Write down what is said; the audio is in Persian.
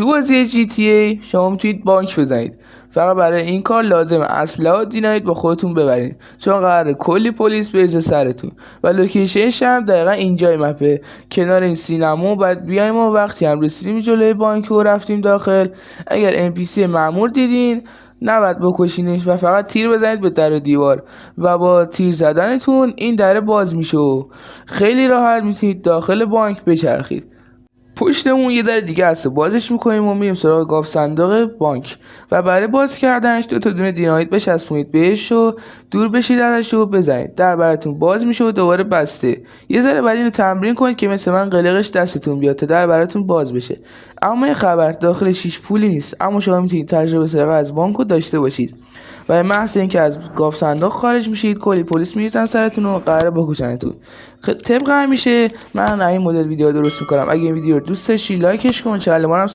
تو بازی GTA شما میتونید بانک بزنید. فقط برای این کار لازمه اسلحه و دینامیت با خودتون ببرید، چون قراره کلی پلیس بریزه سرتون. و لوکیشنش هم دقیقا اینجای مپه، کنار این سینما. بعد بیایم و وقتی هم رسیدیم جلوی بانک و رفتیم داخل، اگر NPC مأمور دیدین نباید بکشینش و فقط تیر بزنید به در و دیوار و با تیر زدنتون این در باز میشه و خیلی راحت میتونید داخل بانک بچرخید. پشتمون یه در دیگه هست، بازش میکنیم و میریم سراغ گاف صندوق بانک و برای باز کردنش 2 تا دونه دینامیت بچسبونید بهش و دور بشید ازش و بزنید. در براتون باز میشه و دوباره بسته. یه ذره بعد اینو تمرین کنید که مثل من قلقش دستتون بیاد تا در براتون باز بشه. اما یه خبر، داخلش هیچ پولی نیست، اما شما میتونید تجربه سرقه از بانکو داشته باشید و محض اینکه از گاف صندوق خارج میشید کلی پلیس میریزن سرتون و قراره بکشنتون. طبق همیشه من این مدل ویدیو درست میکنم. اگه این ویدیو رو دوست داشتی لایکش کن، چنل ما